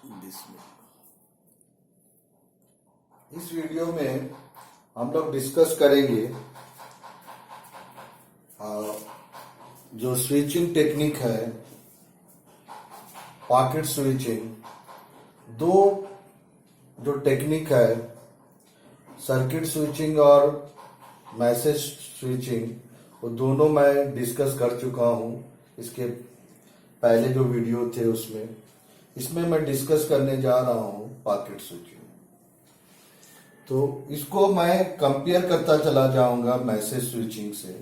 जिसमें इस वीडियो में हम लोग डिस्कस करेंगे जो स्विचिंग टेक्निक है, पॉकेट स्विचिंग। दो जो टेक्निक है, सर्किट स्विचिंग और मैसेज स्विचिंग, वो दोनों मैं डिस्कस कर चुका हूं इसके पहले जो वीडियो थे उसमें। इसमें मैं डिस्कस करने जा रहा हूं पॉकेट स्विचिंग। तो इसको मैं कंपेयर करता चला जाऊंगा मैसेज स्विचिंग से,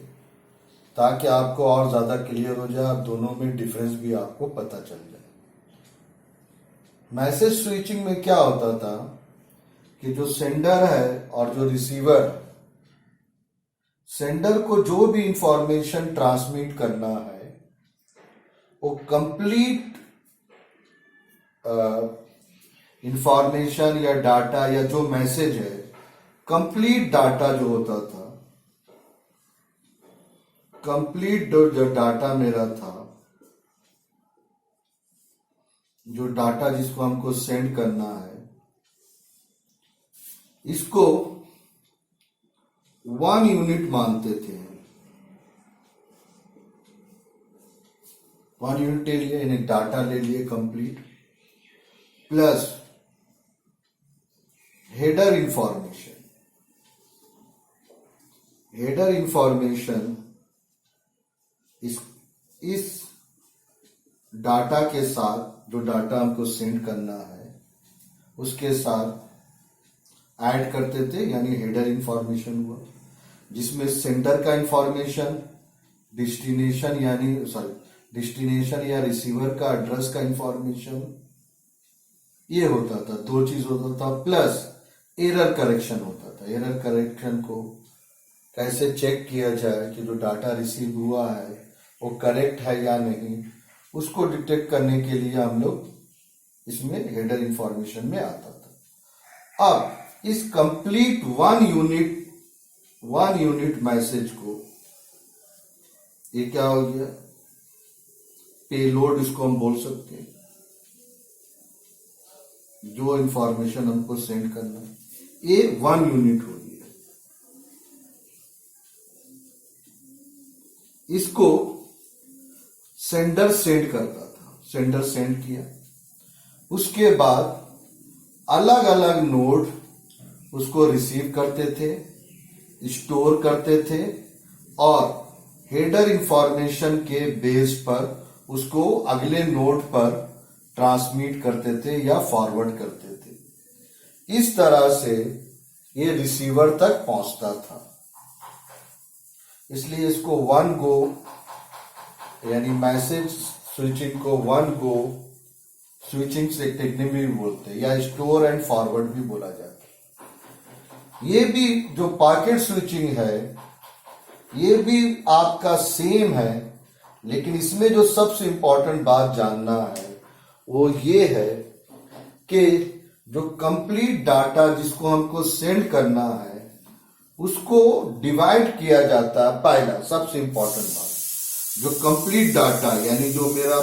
ताकि आपको और ज्यादा क्लियर हो जाए, दोनों में डिफरेंस भी आपको पता चल जाए। मैसेज स्विचिंग में क्या होता था कि जो सेंडर है और जो रिसीवर, सेंडर को जो भी इंफॉर्मेशन ट्रांसमिट करना है वो कंप्लीट इंफॉर्मेशन या डाटा या जो मैसेज है, कंप्लीट डाटा जो होता था, कंप्लीट जो डाटा मेरा था, जो डाटा जिसको हमको सेंड करना है, इसको 1 यूनिट मानते थे। 1 यूनिट ले लिए, यानी डाटा ले लिए complete, plus header information. Header information इस डाटा के साथ, जो डाटा हमको सेंड करना है उसके साथ ऐड करते थे, यानी हेडर इंफॉर्मेशन हुआ, जिसमें सेंडर का इंफॉर्मेशन, डेस्टिनेशन या रिसीवर का एड्रेस का इंफॉर्मेशन, ये होता था। दो चीज होता था, प्लस एरर करेक्शन होता था। एरर करेक्शन को कैसे चेक किया जाए कि जो डाटा रिसीव हुआ है वो करेक्ट है या नहीं, उसको डिटेक्ट करने के लिए हम लोग इसमें हेडर इंफॉर्मेशन में आता था। अब इस कंप्लीट 1 यूनिट मैसेज को, ये क्या हो गया, पेलोड इसको हम बोल सकते हैं। जो इंफॉर्मेशन हमको सेंड करना है, ये 1 यूनिट हो गया। इसको सेंडर सेंड करता था, सेंडर सेंड किया, उसके बाद अलग अलग नोड उसको रिसीव करते थे, स्टोर करते थे, और हेडर इंफॉर्मेशन के बेस पर उसको अगले नोड पर ट्रांसमिट करते थे या फॉरवर्ड करते थे। इस तरह से ये रिसीवर तक पहुंचता था। इसलिए इसको 1 गो, यानी मैसेज स्विचिंग को 1 गो स्विचिंग से टेक्निक भी बोलते हैं, या स्टोर एंड फॉरवर्ड भी बोला जाता है। ये भी जो पॉकेट स्विचिंग है, ये भी आपका सेम है, लेकिन इसमें जो सबसे इंपॉर्टेंट बात जानना है वो ये है कि जो कंप्लीट डाटा जिसको हमको सेंड करना है उसको डिवाइड किया जाता है। पहला सबसे इंपॉर्टेंट बात, जो कंप्लीट डाटा, यानी जो मेरा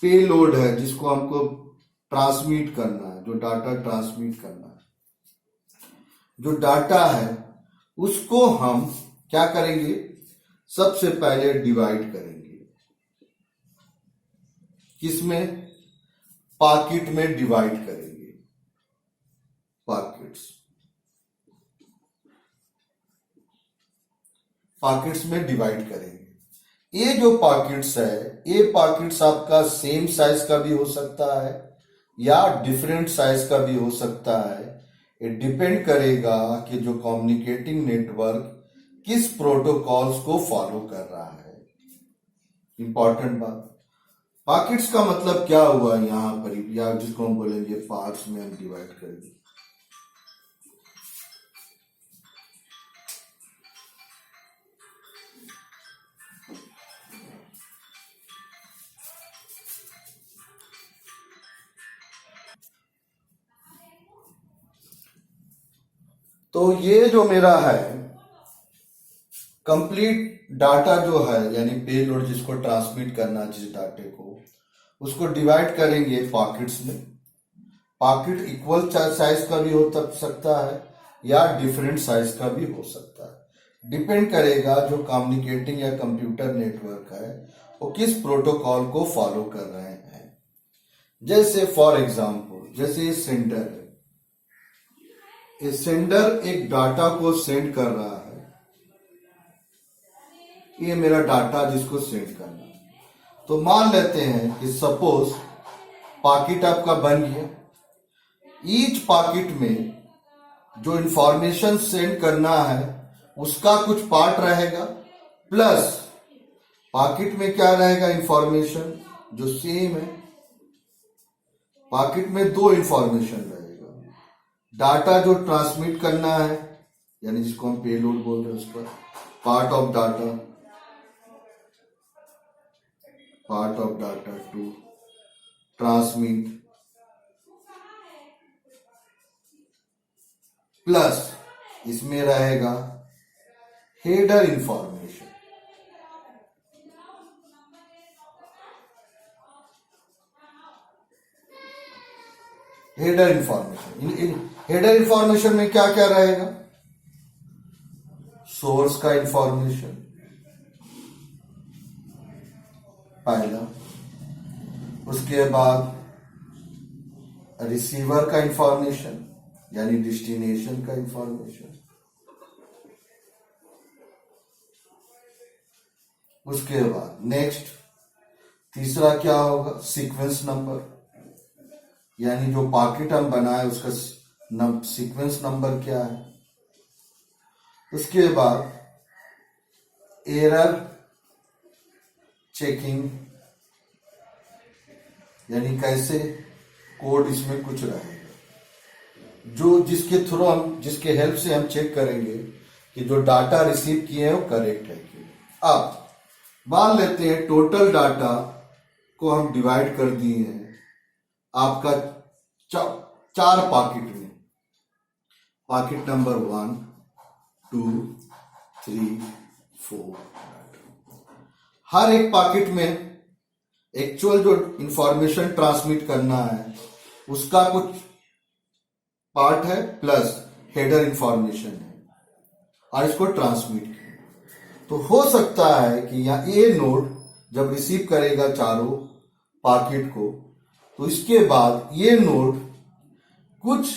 पेलोड है जिसको हमको ट्रांसमिट करना है, जो डाटा ट्रांसमिट करना है, जो डाटा है उसको हम क्या करेंगे, सबसे पहले डिवाइड करेंगे। किसमें? पॉकेट में डिवाइड करेंगे। पॉकेट्स में डिवाइड करेंगे। ये जो पॉकेट्स है, ये पॉकेट्स आपका सेम साइज का भी हो सकता है या डिफरेंट साइज का भी हो सकता है। ये डिपेंड करेगा कि जो कम्युनिकेटिंग नेटवर्क किस प्रोटोकॉल्स को फॉलो कर रहा है। इंपॉर्टेंट बात, पॉकेट्स का मतलब क्या हुआ यहां पर, या जिसको हम बोलेंगे पार्ट्स में हम डिवाइड करेंगे। तो ये जो मेरा है कंप्लीट डाटा जो है, यानी पेलोड जिसको ट्रांसमिट करना जिस डाटे को, उसको डिवाइड करेंगे पॉकेट्स में। पॉकेट इक्वल साइज का भी हो सकता है या डिफरेंट साइज का भी हो सकता है, डिपेंड करेगा जो कम्युनिकेटिंग या कंप्यूटर नेटवर्क है वो किस प्रोटोकॉल को फॉलो कर रहे हैं। जैसे फॉर एग्जांपल, जैसे ये सेंडर है, ये सेंडर एक डाटा को सेंड कर रहा है, ये मेरा डाटा जिसको सेंड करना है। तो मान लेते हैं कि सपोज पॉकेट आपका बन गया, ईच पॉकेट में जो इंफॉर्मेशन सेंड करना है उसका कुछ पार्ट रहेगा, प्लस पॉकेट में क्या रहेगा, इंफॉर्मेशन जो सेम है। पॉकेट में दो इंफॉर्मेशन रहेगा, डाटा जो ट्रांसमिट करना है यानी जिसको हम पेलोड बोल रहे हैं उसका part of data to transmit, plus इसमें रहेगा हेडर इंफॉर्मेशन। हेडर इंफॉर्मेशन में क्या क्या रहेगा, सोर्स का इंफॉर्मेशन पहला, उसके बाद रिसीवर का इंफॉर्मेशन यानी डेस्टिनेशन का इंफॉर्मेशन, उसके बाद नेक्स्ट तीसरा क्या होगा, सीक्वेंस नंबर यानी जो पॉकेट हम बनाए उसका सीक्वेंस नंबर क्या है। उसके बाद एरर चेकिंग यानी कैसे कोड इसमें कुछ रहेगा जो जिसके हेल्प से हम चेक करेंगे कि जो डाटा रिसीव किए हैं वो करेक्ट है कि। अब मान लेते हैं टोटल डाटा को हम डिवाइड कर दिए हैं आपका चार पॉकेट में, पॉकेट नंबर 1 2 3 4। हर एक पॉकेट में एक्चुअल जो इंफॉर्मेशन ट्रांसमिट करना है उसका कुछ पार्ट है, प्लस हेडर इंफॉर्मेशन है और इसको ट्रांसमिट किया। तो हो सकता है कि यहाँ ये नोड जब रिसीव करेगा चारों पॉकेट को, तो इसके बाद ये नोड कुछ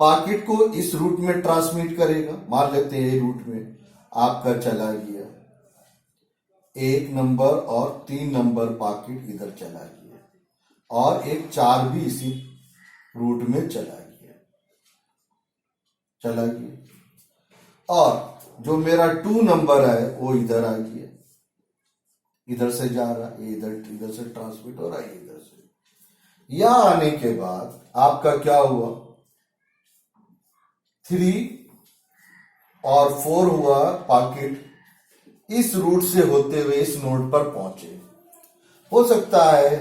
पॉकेट को इस रूट में ट्रांसमिट करेगा। मान लेते हैं ये रूट में आपका चला गया 1 नंबर और 3 नंबर पॉकेट इधर चला गया और एक 4 भी इसी रूट में चला गया और जो मेरा 2 नंबर है वो इधर आ गया, इधर से जा रहा है, इधर से ट्रांसमिट हो रहा है इधर से। यहां आने के बाद आपका क्या हुआ, 3 और 4 हुआ पॉकेट इस रूट से होते हुए इस नोड पर पहुंचे। हो सकता है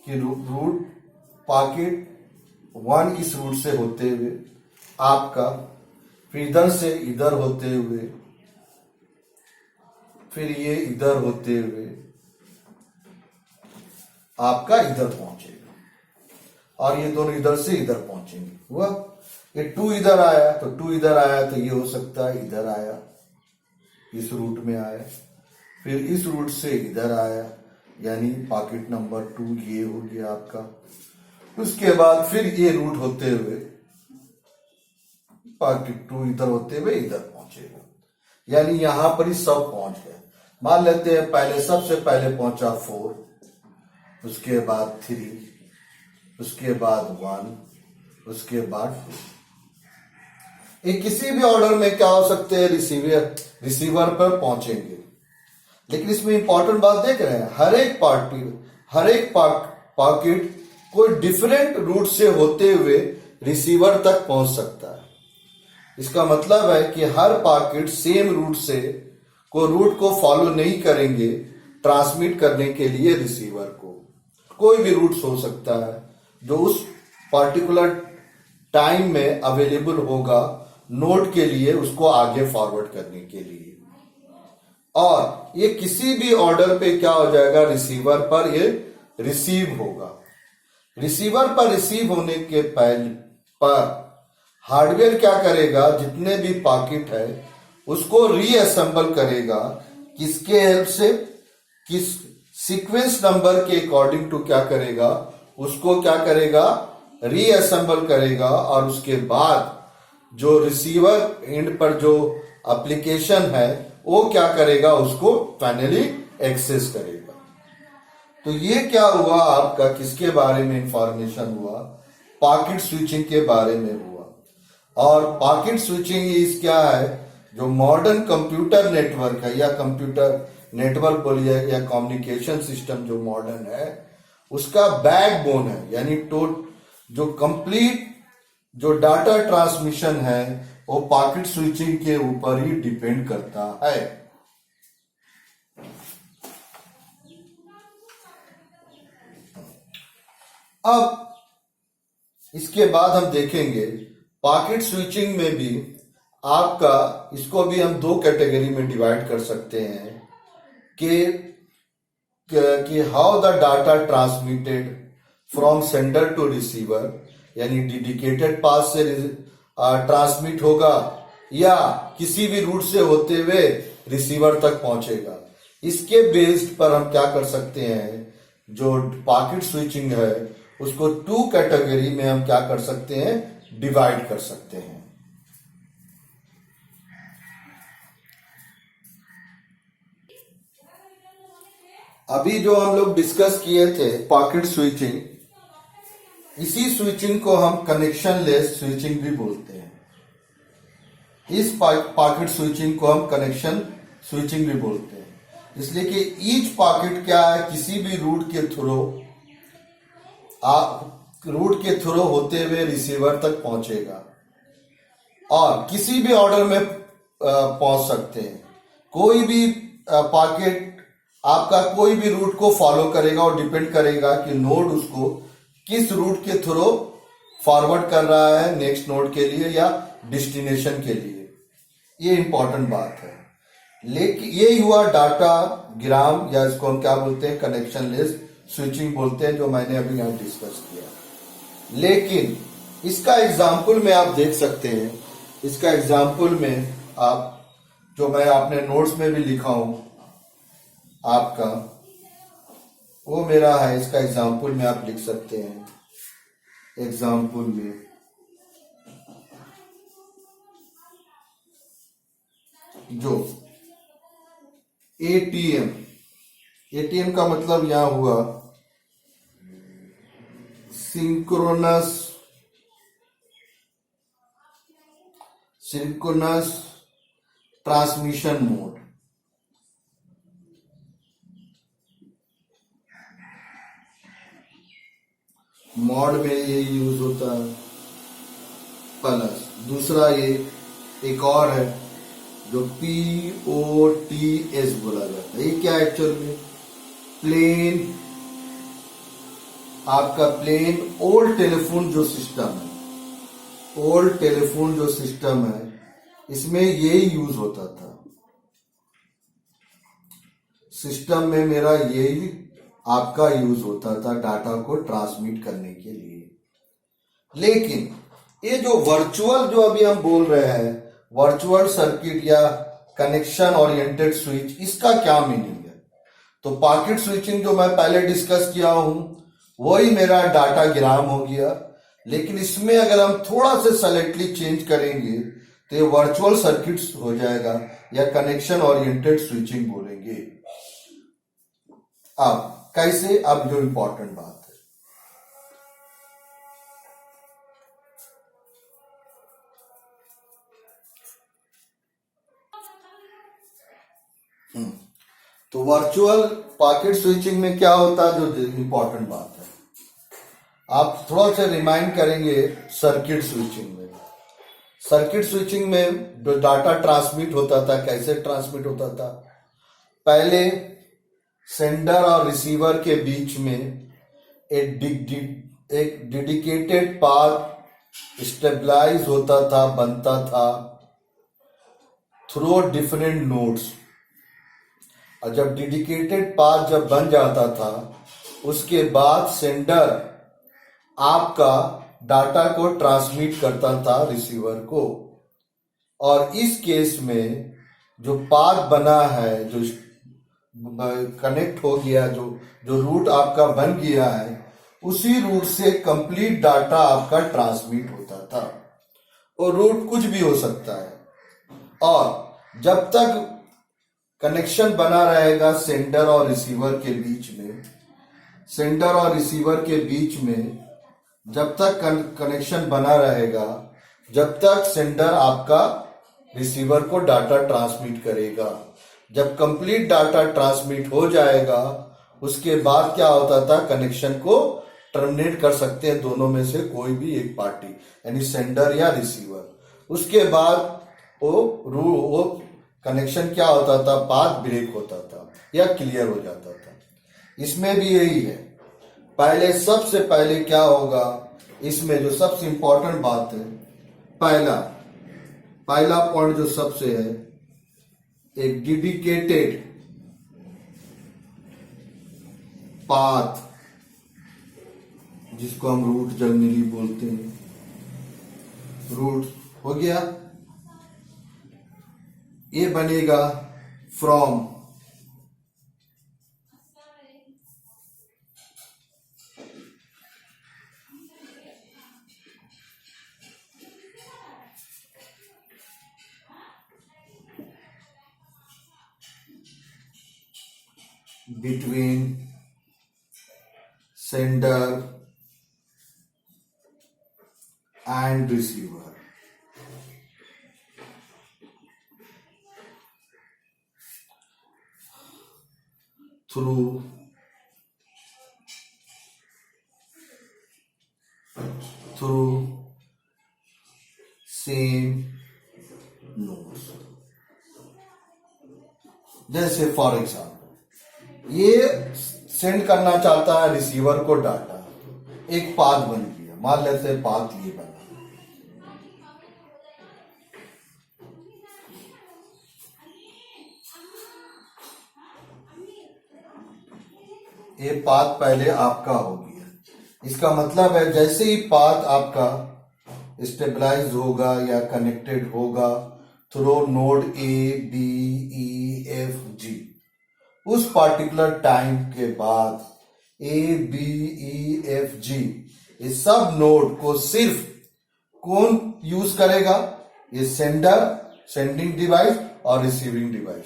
कि रूट पॉकेट 1 इस रूट से होते हुए आपका फिर इधर से इधर होते हुए फिर ये इधर होते हुए आपका इधर पहुंचेगा और ये दोनों इधर से इधर पहुंचेंगे। हुआ ये 2 इधर आया तो 2 इधर आया तो ये हो सकता है इधर आया, इस रूट में आया, फिर इस रूट से इधर आया यानी पॉकेट नंबर 2 ये हो गया आपका। उसके बाद फिर ये रूट होते हुए पॉकेट 2 इधर होते हुए इधर पहुंचेगा यानी यहां पर ही सब पहुंच गए। मान लेते हैं पहले सबसे पहले पहुंचा 4, उसके बाद 3, उसके बाद 1, उसके बाद 2। ये किसी भी ऑर्डर में क्या हो सकते हैं, रिसीवर पर पहुंचेंगे। लेकिन इसमें इंपॉर्टेंट बात देख रहे हैं, हर एक पॉकेट कोई डिफरेंट रूट से होते हुए रिसीवर तक पहुंच सकता है। इसका मतलब है कि हर पॉकेट सेम रूट को फॉलो नहीं करेंगे ट्रांसमिट करने के लिए रिसीवर को। कोई भी रूट्स हो सकता है जो उस पर्टिकुलर टाइम में अवेलेबल होगा नोड के लिए, उसको आगे फॉरवर्ड करने के लिए। और ये किसी भी ऑर्डर पे क्या हो जाएगा, रिसीवर पर ये रिसीव होगा। रिसीवर पर रिसीव होने के पहले पर हार्डवेयर क्या करेगा, जितने भी पॉकेट है उसको रीअसेंबल करेगा। किसके हेल्प से? किस सीक्वेंस नंबर के अकॉर्डिंग टू क्या करेगा, उसको क्या करेगा, रीअसेंबल करेगा। और उसके बाद जो रिसीवर एंड पर जो एप्लीकेशन है वो क्या करेगा, उसको फाइनली एक्सेस करेगा। तो ये क्या हुआ आपका, किसके बारे में इंफॉर्मेशन हुआ? पॉकेट स्विचिंग के बारे में हुआ। और पॉकेट स्विचिंग इस क्या है, जो मॉडर्न कंप्यूटर नेटवर्क है या कंप्यूटर नेटवर्क बोलिए या कम्युनिकेशन सिस्टम जो मॉडर्न है उसका बैकबोन है। यानी जो कंप्लीट जो डाटा ट्रांसमिशन है वो पॉकेट स्विचिंग के ऊपर ही डिपेंड करता है। अब इसके बाद हम देखेंगे पॉकेट स्विचिंग में भी आपका, इसको भी हम दो कैटेगरी में डिवाइड कर सकते हैं कि how the data transmitted from sender to receiver, यानी डेडिकेटेड पाथ से ट्रांसमिट होगा या किसी भी रूट से होते हुए रिसीवर तक पहुंचेगा। इसके बेस्ड पर हम क्या कर सकते हैं, जो पॉकेट स्विचिंग है उसको टू कैटेगरी में हम क्या कर सकते हैं, डिवाइड कर सकते हैं। अभी जो हम लोग डिस्कस किए थे पॉकेट स्विचिंग, इसी स्विचिंग को हम कनेक्शन लेस स्विचिंग भी बोलते हैं। इस पॉकेट स्विचिंग को हम कनेक्शन स्विचिंग भी बोलते हैं, इसलिए कि ईच पॉकेट क्या है, किसी भी रूट के थ्रू होते हुए रिसीवर तक पहुंचेगा और किसी भी ऑर्डर में पहुंच सकते हैं। कोई भी पॉकेट आपका कोई भी रूट को फॉलो करेगा और डिपेंड करेगा कि नोड उसको किस रूट के थ्रू फॉरवर्ड कर रहा है नेक्स्ट नोड के लिए या डेस्टिनेशन के लिए। ये इंपॉर्टेंट बात है। लेकिन ये हुआ डाटा ग्राम, या इसको हम क्या बोलते हैं, कनेक्शन लेस स्विचिंग बोलते हैं, जो मैंने अभी यहां डिस्कस किया। लेकिन इसका एग्जाम्पल में आप देख सकते हैं, इसका एग्जाम्पल में आप, जो मैं अपने नोट्स में भी लिखा हूं आपका, वो मेरा है। इसका एग्जाम्पल में आप लिख सकते हैं। एग्जाम्पल में जो एटीएम का मतलब यहां हुआ सिंक्रोनस ट्रांसमिशन मोड। मॉड में ये यूज होता है। प्लस दूसरा ये एक और है जो POTS बोला जाता है। ये क्या एक्चुअल में प्लेन ओल्ड टेलीफोन जो सिस्टम है, इसमें यही यूज होता था। सिस्टम में मेरा यही आपका यूज होता था डाटा को ट्रांसमिट करने के लिए। लेकिन ये जो वर्चुअल, जो अभी हम बोल रहे हैं, वर्चुअल सर्किट या कनेक्शन ओरिएंटेड स्विच, इसका क्या मीनिंग है? तो पॉकेट स्विचिंग जो मैं पहले डिस्कस किया हूं वही मेरा डाटा ग्राम हो गया। लेकिन इसमें अगर हम थोड़ा सा सेलेक्टली चेंज करेंगे तो ये वर्चुअल सर्किट्स हो जाएगा या कनेक्शन ओरिएंटेड स्विचिंग बोलेंगे। अब कैसे, अब जो इंपॉर्टेंट बात है, तो वर्चुअल पॉकेट स्विचिंग में क्या होता है, जो इंपॉर्टेंट बात है, आप थोड़ा सा रिमाइंड करेंगे सर्किट स्विचिंग में जो डाटा ट्रांसमिट होता था, कैसे ट्रांसमिट होता था? पहले सेंडर और रिसीवर के बीच में एक डेडिकेटेड पाथ स्टेबलाइज होता था, बनता था थ्रू डिफरेंट नोड्स। और जब डेडिकेटेड पाथ जब बन जाता था उसके बाद सेंडर आपका डाटा को ट्रांसमिट करता था रिसीवर को। और इस केस में जो पाथ बना है, जो कनेक्ट हो गया, जो जो रूट आपका बन गया है, उसी रूट से कंप्लीट डाटा आपका ट्रांसमिट होता था। और रूट कुछ भी हो सकता है। और जब तक कनेक्शन बना रहेगा सेंडर और रिसीवर के बीच में, सेंडर और रिसीवर के बीच में जब तक कनेक्शन बना रहेगा, जब तक सेंडर आपका रिसीवर को डाटा ट्रांसमिट करेगा। जब कंप्लीट डाटा ट्रांसमिट हो जाएगा, उसके बाद क्या होता था, कनेक्शन को टर्मिनेट कर सकते हैं दोनों में से कोई भी एक पार्टी, यानी सेंडर या रिसीवर। उसके बाद वो कनेक्शन क्या होता था, पाथ ब्रेक होता था या क्लियर हो जाता था। इसमें भी यही है। पहले सबसे पहले क्या होगा, इसमें जो सबसे इंपॉर्टेंट बात है, पहला पॉइंट जो सबसे है, एक डेडिकेटेड पाथ, जिसको हम रूट जनरली बोलते हैं, रूट हो गया। ये बनेगा from between sender and receiver. Through same nodes. जैसे फॉर एग्जाम्पल ये सेंड करना चाहता है रिसीवर को डाटा, एक पाथ बन गया, मान लेते हैं पाथ ये बना। ये पाथ पहले आपका हो गया। इसका मतलब है जैसे ही पाथ आपका स्टेबलाइज होगा या कनेक्टेड होगा through node A, B, E, F, G, उस पार्टिकुलर टाइम के बाद A, B, E, F, G ये सब नोड को सिर्फ कौन यूज करेगा, ये सेंडिंग डिवाइस और रिसीविंग डिवाइस।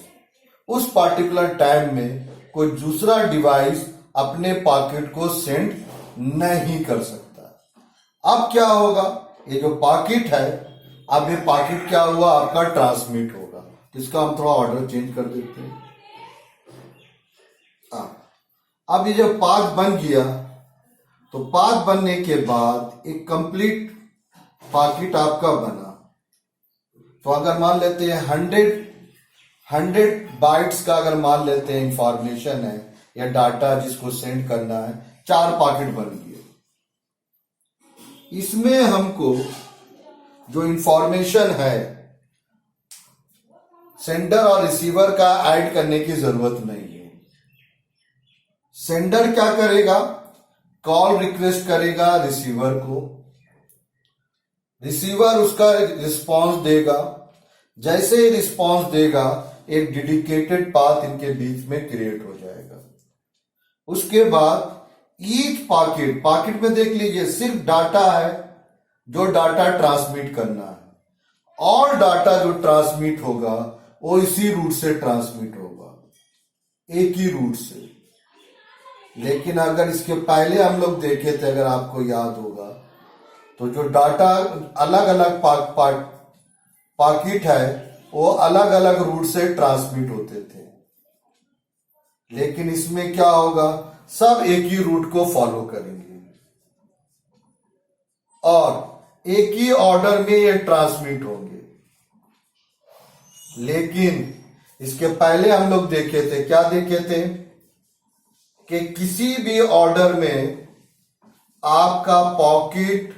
उस पार्टिकुलर टाइम में कोई दूसरा डिवाइस अपने पैकेट को सेंड नहीं कर सकता। अब क्या होगा, ये जो पैकेट है, अब ये पैकेट क्या हुआ, आपका ट्रांसमिट होगा। तो इसका हम थोड़ा ऑर्डर चेंज कर देते हैं। अब ये जब पाथ बन गया, तो पाथ बनने के बाद एक कंप्लीट पैकेट आपका बना। तो अगर मान लेते हैं 100 बाइट्स का अगर मान लेते हैं इंफॉर्मेशन है या डाटा जिसको सेंड करना है, 4 पैकेट बन गए। इसमें हमको जो इंफॉर्मेशन है सेंडर और रिसीवर का ऐड करने की जरूरत नहीं है। सेंडर क्या करेगा, कॉल रिक्वेस्ट करेगा रिसीवर को, रिसीवर उसका रिस्पांस देगा। जैसे ही रिस्पांस देगा, एक डेडिकेटेड पाथ इनके बीच में क्रिएट हो जाएगा। उसके बाद ईच पैकेट में देख लीजिए सिर्फ डाटा है जो डाटा ट्रांसमिट करना है, और डाटा जो ट्रांसमिट होगा वो इसी रूट से ट्रांसमिट होगा, एक ही रूट से। लेकिन अगर इसके पहले हम लोग देखे थे, अगर आपको याद होगा, तो जो डाटा अलग अलग पैकेट है वो अलग अलग रूट से ट्रांसमिट होते थे। लेकिन इसमें क्या होगा, सब एक ही रूट को फॉलो करेंगे और एक ही ऑर्डर में ये ट्रांसमिट होंगे। लेकिन इसके पहले हम लोग देखे थे, क्या देखे थे, कि किसी भी ऑर्डर में आपका पॉकेट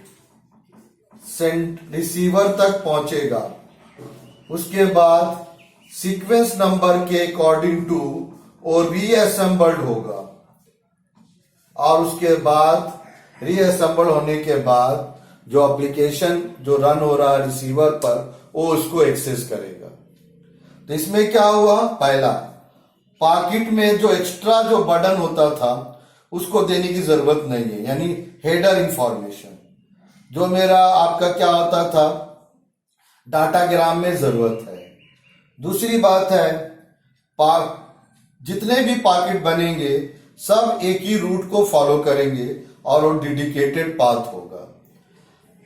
रिसीवर तक पहुंचेगा, उसके बाद सीक्वेंस नंबर के अकॉर्डिंग टू और रीअसेंबल्ड होगा, और उसके बाद रीअसेंबल होने के बाद जो एप्लीकेशन जो रन हो रहा है रिसीवर पर वो उसको एक्सेस करेगा। तो इसमें क्या हुआ, पहला पॉकेट में जो एक्स्ट्रा जो बटन होता था उसको देने की जरूरत नहीं है, यानी हेडर इंफॉर्मेशन जो मेरा आपका क्या होता था डाटाग्राम में जरूरत है। दूसरी बात है जितने भी पॉकेट बनेंगे सब एक ही रूट को फॉलो करेंगे और वो डेडिकेटेड पाथ होगा।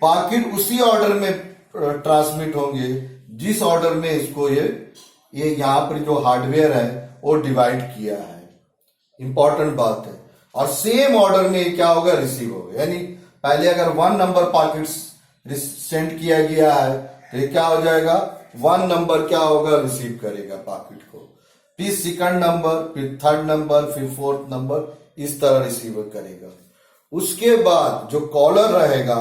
पॉकेट उसी ऑर्डर में ट्रांसमिट होंगे जिस ऑर्डर में इसको ये यहाँ पर जो हार्डवेयर है वो डिवाइड किया है, इंपॉर्टेंट बात है। और सेम ऑर्डर में क्या होगा, रिसीव होगा। यानी पहले अगर 1 नंबर पॉकेट सेंड किया गया है तो ये क्या हो जाएगा, 1 नंबर क्या होगा, रिसीव करेगा पॉकेट को, फिर सेकंड नंबर, फिर थर्ड नंबर, फिर फोर्थ नंबर, इस तरह रिसीवर करेगा। उसके बाद जो कॉलर रहेगा,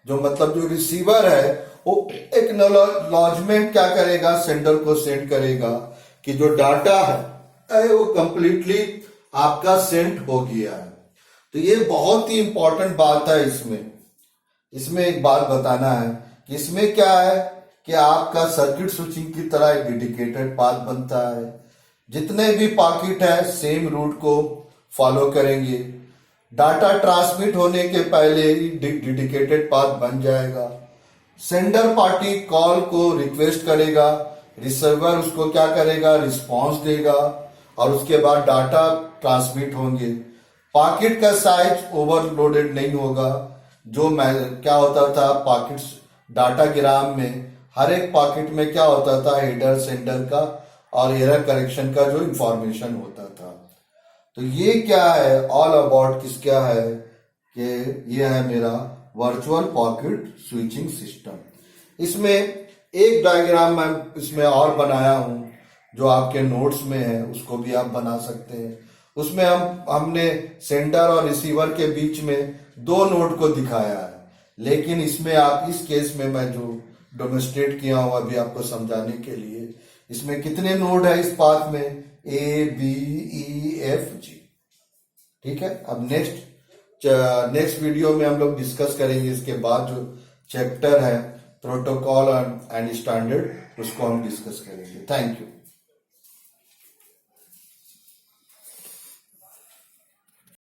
जो मतलब जो रिसीवर है, वो एक्नॉलेजमेंट क्या करेगा, सेंडर को सेंड करेगा कि जो डाटा है वो कंप्लीटली आपका सेंड हो गया है। तो ये बहुत ही इंपॉर्टेंट बात है। इसमें एक बात बताना है कि इसमें क्या है कि आपका सर्किट स्विचिंग की तरह एक डेडिकेटेड पाथ बनता है। जितने भी पॉकेट है सेम रूट को फॉलो करेंगे, डाटा ट्रांसमिट होने के पहले ही डेडिकेटेड पाथ बन जाएगा। सेंडर पार्टी कॉल को रिक्वेस्ट करेगा, रिसीवर उसको क्या करेगा, रिस्पॉन्स देगा और उसके बाद डाटा ट्रांसमिट होंगे। पॉकेट का साइज ओवरलोडेड नहीं होगा। जो क्या होता था पॉकेट डाटाग्राम में, हर एक पॉकेट में क्या होता था, हेडर सेंडर का और एरर करेक्शन का जो इंफॉर्मेशन होता था। तो ये क्या है, ऑल अबाउट किस क्या है कि ये है मेरा वर्चुअल पॉकेट स्विचिंग सिस्टम। इसमें एक डायग्राम मैं इसमें और बनाया हूं जो आपके नोट्स में है, उसको भी आप बना सकते हैं। उसमें हमने सेंडर और रिसीवर के बीच में 2 नोड को दिखाया है, लेकिन इसमें आप इस केस में मैं जो डेमोन्स्ट्रेट किया हूं अभी आपको समझाने के लिए, इसमें कितने नोड है इस पाथ में, ABEFG। ठीक है, अब नेक्स्ट वीडियो में हम लोग डिस्कस करेंगे इसके बाद जो चैप्टर है प्रोटोकॉल एंड स्टैंडर्ड, उसको हम डिस्कस करेंगे। Thank you.